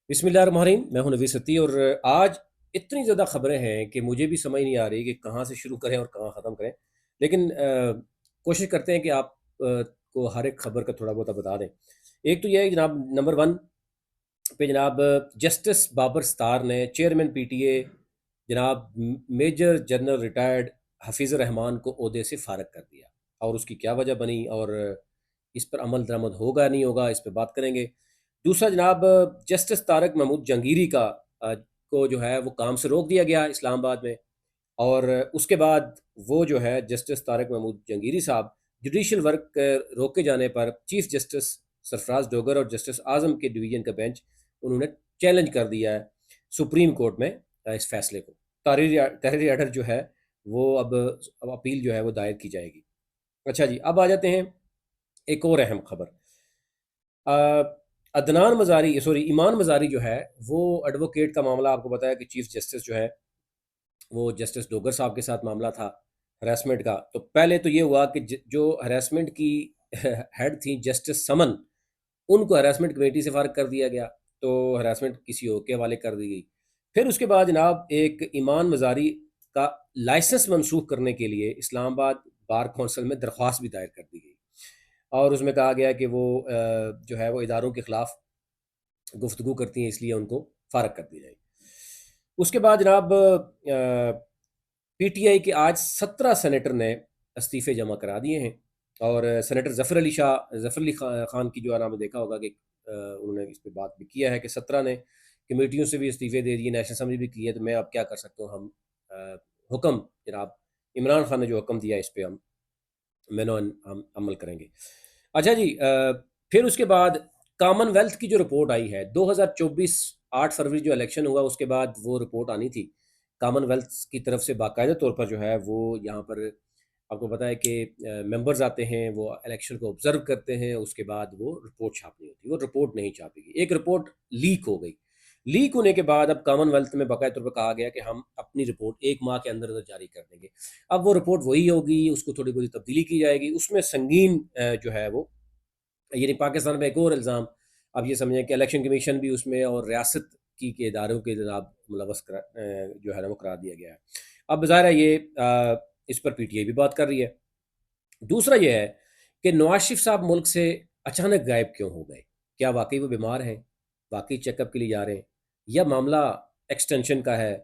بسم اللہ الرحمن الرحیم، میں ہوں نوید ستی اور آج اتنی زیادہ خبریں ہیں کہ مجھے بھی سمجھ نہیں آ رہی کہ کہاں سے شروع کریں اور کہاں ختم کریں، لیکن کوشش کرتے ہیں کہ آپ کو ہر ایک خبر کا تھوڑا بہت بتا دیں۔ ایک تو یہ ہے جناب، نمبر ون پہ جناب جسٹس بابر ستار نے چیئرمین پی ٹی اے جناب میجر جنرل ریٹائرڈ حفیظ الرحمان کو عہدے سے فارغ کر دیا، اور اس کی کیا وجہ بنی اور اس پر عمل درآمد ہوگا نہیں ہوگا، اس پہ بات کریں گے۔ دوسرا جناب، جسٹس طارق محمود جہانگیری کا کو جو ہے وہ کام سے روک دیا گیا اسلام آباد میں، اور اس کے بعد وہ جو ہے جسٹس طارق محمود جہانگیری صاحب جوڈیشل ورک روکے جانے پر چیف جسٹس سرفراز ڈوگر اور جسٹس اعظم کے ڈویژن کا بینچ انہوں نے چیلنج کر دیا ہے سپریم کورٹ میں اس فیصلے کو۔ تحریری آرڈر جو ہے وہ اب اپیل جو ہے وہ دائر کی جائے گی۔ اچھا جی، اب آ جاتے ہیں ایک اور اہم خبر۔ عدنان مزاری ایمان مزاری جو ہے وہ ایڈوکیٹ کا معاملہ آپ کو بتایا کہ چیف جسٹس جو ہے وہ جسٹس ڈوگر صاحب کے ساتھ معاملہ تھا ہراسمنٹ کا۔ تو پہلے تو یہ ہوا کہ جو ہراسمنٹ کی ہیڈ تھیں جسٹس سمن، ان کو ہراسمنٹ کمیٹی سے فارغ کر دیا گیا، تو ہراسمنٹ کسی اور کے حوالے کر دی گئی۔ پھر اس کے بعد جناب ایک ایمان مزاری کا لائسنس منسوخ کرنے کے لیے اسلام آباد بار کونسل میں درخواست بھی دائر کر دی گئی، اور اس میں کہا گیا کہ وہ جو ہے وہ اداروں کے خلاف گفتگو کرتی ہیں، اس لیے ان کو فارغ کر دی جائے۔ اس کے بعد جناب پی ٹی آئی کے آج 17 سینیٹر نے استعفے جمع کرا دیے ہیں، اور سینیٹر ظفر علی خان کی جو ہے نام دیکھا ہوگا کہ انہوں نے اس پہ بات بھی کیا ہے کہ 17 نے کمیٹیوں سے بھی استعفے دے دیے، نیشنل اسمبلی بھی کی ہے، تو میں اب کیا کر سکتا ہوں، ہم حکم جناب عمران خان نے جو حکم دیا اس پہ ہم عمل کریں گے۔ اچھا جی، پھر اس کے بعد کامن ویلتھ کی جو رپورٹ آئی ہے 2024 8 فروری جو الیکشن ہوا اس کے بعد وہ رپورٹ آنی تھی کامن ویلتھ کی طرف سے، باقاعدہ طور پر جو ہے وہ یہاں پر آپ کو پتا ہے کہ ممبرز آتے ہیں، وہ الیکشن کو آبزرو کرتے ہیں، اس کے بعد وہ رپورٹ چھاپنی ہوتی ہے، وہ رپورٹ نہیں چھاپی گئی، ایک رپورٹ لیک ہو گئی۔ لیک ہونے کے بعد اب کامن ویلتھ میں باقاعدہ طور پر کہا گیا کہ ہم اپنی رپورٹ 1 ماہ کے اندر جاری کر دیں گے۔ اب وہ رپورٹ وہی ہوگی، اس کو تھوڑی بہت تبدیلی کی جائے گی، اس میں سنگین جو ہے وہ، یعنی پاکستان میں ایک اور الزام اب یہ سمجھیں کہ الیکشن کمیشن بھی اس میں اور ریاست کی کے اداروں کے جناب ملوث جو ہے وہ قرار دیا گیا ہے۔ اب ظاہر ہے یہ اس پر پی ٹی آئی بھی بات کر رہی ہے۔ دوسرا یہ ہے کہ نواز شریف صاحب ملک سے اچانک غائب کیوں ہو گئے؟ کیا واقعی وہ بیمار ہیں، واقعی چیک اپ کے لیے جا رہے ہیں، یا معاملہ ایکسٹینشن کا ہے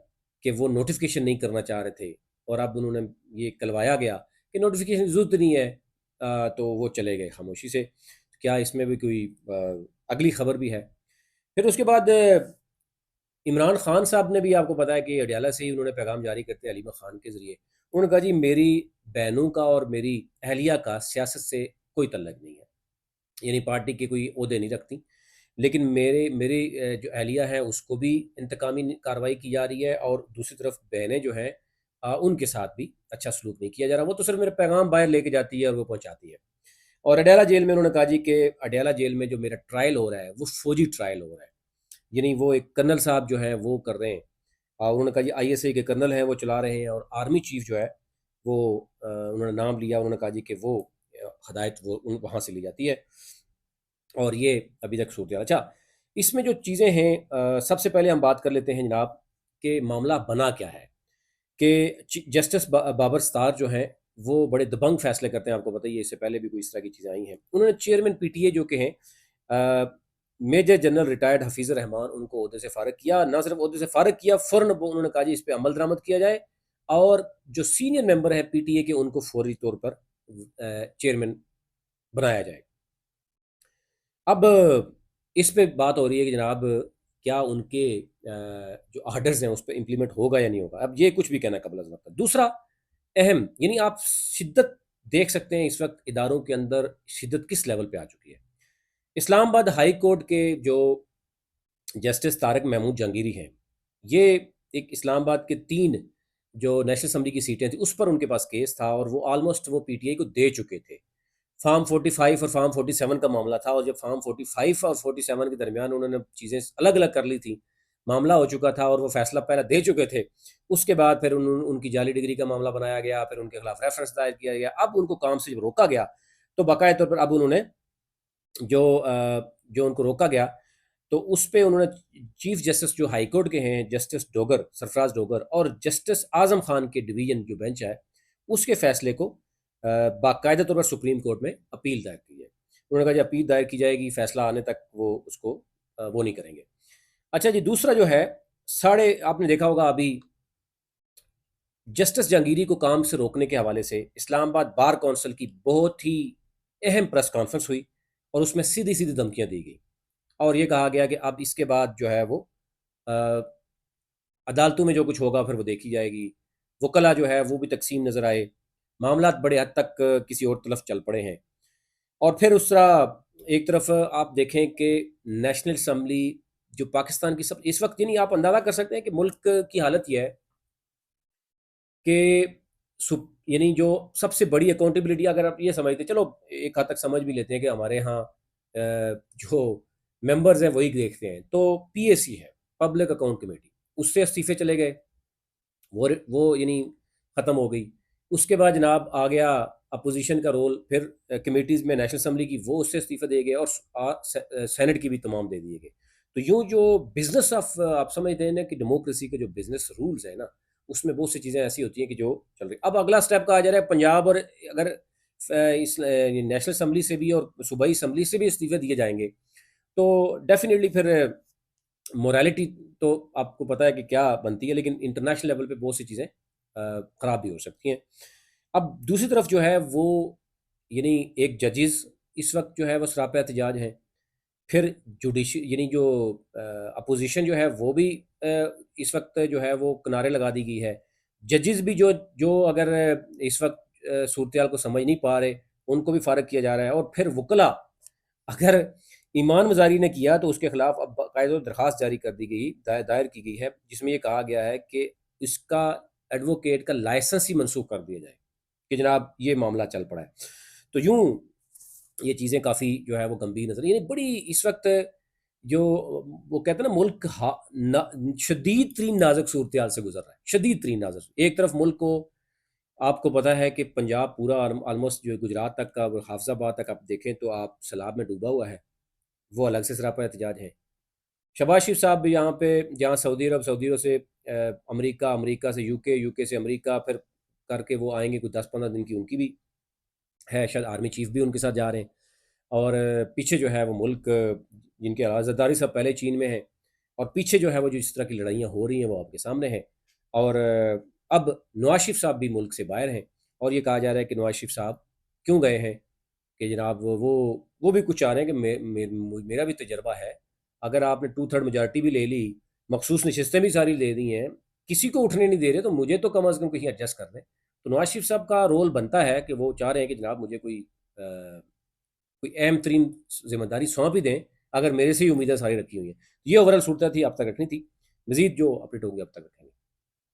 کہ وہ نوٹیفیکیشن نہیں کرنا چاہ رہے تھے اور اب انہوں نے یہ کلوایا گیا کہ نوٹیفیکیشن کی ضرورت نہیں ہے، تو وہ چلے گئے خاموشی سے؟ کیا اس میں بھی کوئی اگلی خبر بھی ہے؟ پھر اس کے بعد عمران خان صاحب نے بھی، آپ کو پتا ہے کہ اڈیالہ سے ہی انہوں نے پیغام جاری کرتے ہیں حلیمہ خان کے ذریعے، انہوں نے کہا جی میری بہنوں کا اور میری اہلیہ کا سیاست سے کوئی تعلق نہیں ہے، یعنی پارٹی کے کوئی عہدے نہیں رکھتی، لیکن میری جو اہلیہ ہیں اس کو بھی انتقامی کارروائی کی جا رہی ہے، اور دوسری طرف بہنیں جو ہیں ان کے ساتھ بھی اچھا سلوک نہیں کیا جا رہا، وہ تو صرف میرا پیغام باہر لے کے جاتی ہے اور وہ پہنچاتی ہے۔ اور اڈیالہ جیل میں انہوں نے کہا جی کہ اڈیالہ جیل میں جو میرا ٹرائل ہو رہا ہے وہ فوجی ٹرائل ہو رہا ہے، یعنی وہ ایک کرنل صاحب جو ہیں وہ کر رہے ہیں، اور انہوں نے کہا جی آئی ایس اے کے کرنل ہیں وہ چلا رہے ہیں، اور آرمی چیف جو ہے وہ انہوں نے نام لیا، انہوں نے کہا جی کہ وہ ہدایت وہ وہاں سے لی جاتی ہے، اور یہ ابھی تک صورتحال۔ اچھا، اس میں جو چیزیں ہیں سب سے پہلے ہم بات کر لیتے ہیں جناب کہ معاملہ بنا کیا ہے، کہ جسٹس بابر ستار جو ہیں وہ بڑے دبنگ فیصلے کرتے ہیں، آپ کو بتائیے اس سے پہلے بھی کوئی اس طرح کی چیزیں آئی ہیں۔ انہوں نے چیئرمین پی ٹی اے جو کہ ہیں میجر جنرل ریٹائرڈ حفیظ الرحمان، ان کو عہدے سے فارغ کیا، نہ صرف عہدے سے فارغ کیا، فوراً انہوں نے کہا جی اس پہ عمل درآمد کیا جائے، اور جو سینئر ممبر ہے پی ٹی اے کے ان کو فوری طور پر چیئرمین بنایا جائے۔ اب اس پہ بات ہو رہی ہے کہ جناب کیا ان کے جو آرڈرز ہیں اس پہ امپلیمنٹ ہوگا یا نہیں ہوگا، اب یہ کچھ بھی کہنا قبل از وقت۔ دوسرا اہم، یعنی آپ شدت دیکھ سکتے ہیں اس وقت اداروں کے اندر شدت کس لیول پہ آ چکی ہے۔ اسلام آباد ہائی کورٹ کے جو جسٹس طارق محمود جہانگیری ہیں، یہ ایک اسلام آباد کے 3 جو نیشنل اسمبلی کی سیٹیں تھیں اس پر ان کے پاس کیس تھا، اور وہ آلموسٹ وہ پی ٹی آئی کو دے چکے تھے۔ فارم 45 اور فارم 47 کا معاملہ تھا، اور جب فارم 45 اور 47 کے درمیان انہوں نے چیزیں الگ الگ کر لی تھیں، معاملہ ہو چکا تھا اور وہ فیصلہ پہلے دے چکے تھے، اس کے بعد پھر ان کی جعلی ڈگری کا معاملہ بنایا گیا، پھر ان کے خلاف ریفرنس دائر کیا گیا، اب ان کو کام سے جب روکا گیا تو باقاعدہ طور پر اب انہوں نے جو جو ان کو روکا گیا تو اس پہ انہوں نے چیف جسٹس جو ہائی کورٹ کے ہیں جسٹس ڈوگر، سرفراز ڈوگر، اور جسٹس اعظم خان کے ڈویژن جو بینچ ہے اس کے فیصلے کو باقاعدہ طور پر سپریم کورٹ میں اپیل دائر کی جائے. انہوں نے کہا جی اپیل دائر کی جائے گی، فیصلہ آنے تک وہ اس کو وہ نہیں کریں گے. اچھا جی، دوسرا جو ہے آپ نے دیکھا ہوگا ابھی جسٹس جہانگیری کو کام سے روکنے کے حوالے سے اسلام آباد بار کونسل کی بہت ہی اہم پریس کانفرنس ہوئی اور اس میں سیدھی سیدھی دھمکیاں دی گئی اور یہ کہا گیا کہ اب اس کے بعد جو ہے وہ عدالتوں میں جو کچھ ہوگا پھر وہ دیکھی جائے گی. وکلا جو ہے وہ بھی تقسیم نظر آئے، معاملات بڑے حد تک کسی اور طرف چل پڑے ہیں. اور پھر اس طرح ایک طرف آپ دیکھیں کہ نیشنل اسمبلی جو پاکستان کی اس وقت، یعنی آپ اندازہ کر سکتے ہیں کہ ملک کی حالت یہ ہے کہ یعنی جو سب سے بڑی اکاؤنٹیبلٹی، اگر آپ یہ سمجھتے، چلو ایک حد تک سمجھ بھی لیتے ہیں کہ ہمارے ہاں جو ممبرز ہیں وہی دیکھتے ہیں، تو پی اے سی ہے، پبلک اکاؤنٹ کمیٹی، اس سے استعفے چلے گئے، وہ یعنی ختم ہو گئی. اس کے بعد جناب آ گیا اپوزیشن کا رول، پھر کمیٹیز میں نیشنل اسمبلی کی وہ اس سے استعفے دے گئے اور سینٹ کی بھی تمام دے دیے گئے. تو یوں جو بزنس آف، آپ سمجھتے ہیں نا کہ ڈیموکریسی کے جو بزنس رولز ہیں نا، اس میں بہت سی چیزیں ایسی ہوتی ہیں کہ جو چل رہی. اب اگلا سٹیپ کہا جا رہا ہے پنجاب، اور اگر اس نیشنل اسمبلی سے بھی اور صوبائی اسمبلی سے بھی استعفے دیے جائیں گے تو ڈیفینیٹلی پھر موریلٹی تو آپ کو پتہ ہے کہ کیا بنتی ہے، لیکن انٹرنیشنل لیول پہ بہت سی چیزیں خراب بھی ہو سکتی ہیں. اب دوسری طرف جو ہے وہ یعنی ایک ججز اس وقت جو ہے وہ سراپہ احتجاج ہیں، پھر یعنی جو اپوزیشن جو ہے وہ بھی اس وقت جو ہے وہ کنارے لگا دی گئی ہے. ججز بھی جو اگر اس وقت صورتحال کو سمجھ نہیں پا رہے ان کو بھی فارغ کیا جا رہا ہے. اور پھر وکلا اگر ایمان مزاری نے کیا تو اس کے خلاف اب باقاعدہ درخواست جاری کر دی گئی، دائر کی گئی ہے، جس میں یہ کہا گیا ہے کہ اس کا ایڈوکیٹ کا لائسنس ہی منسوخ کر دیا جائے کہ جناب یہ معاملہ چل پڑا ہے. تو یوں یہ چیزیں کافی جو ہے وہ گمبھیر نظر، یعنی بڑی اس وقت جو وہ کہتے ہیں نا ملک شدید ترین نازک صورتحال سے گزر رہا ہے، شدید ترین نازک. ایک طرف ملک کو آپ کو پتہ ہے کہ پنجاب پورا آلموسٹ جو گجرات تک کا حافظ آباد تک آپ دیکھیں تو آپ سیلاب میں ڈوبا ہوا ہے، وہ الگ سے سراپا احتجاج ہے. شہباز شریف صاحب بھی یہاں پہ جہاں سعودی عرب سے امریکہ سے یو کے سے امریکہ پھر کر کے وہ آئیں گے، کوئی 10-15 دن کی ان کی بھی ہے، شاید آرمی چیف بھی ان کے ساتھ جا رہے ہیں. اور پیچھے جو ہے وہ ملک جن کے زرداری صاحب پہلے چین میں ہیں، اور پیچھے جو ہے وہ جو اس طرح کی لڑائیاں ہو رہی ہیں وہ آپ کے سامنے ہیں. اور اب نواز شریف صاحب بھی ملک سے باہر ہیں، اور یہ کہا جا رہا ہے کہ نواز شریف صاحب کیوں گئے ہیں کہ جناب وہ بھی کچھ چاہ رہے ہیں کہ میرا بھی تجربہ ہے، اگر آپ نے 2/3 میجارٹی بھی لے لی، مخصوص نشستیں بھی ساری لے دی ہیں، کسی کو اٹھنے نہیں دے رہے، تو مجھے تو کم از کم کہیں ایڈجسٹ کر دیں. تو نواز شریف صاحب کا رول بنتا ہے کہ وہ چاہ رہے ہیں کہ جناب مجھے کوئی اہم ترین ذمہ داری سونپ ہی دیں، اگر میرے سے ہی امیدیں ساری رکھی ہوئی ہیں. یہ اوورال صورت تھی، اب تک رکھنی تھی، مزید جو اپڈیٹ ہوں گے اب تک رکھیں گے.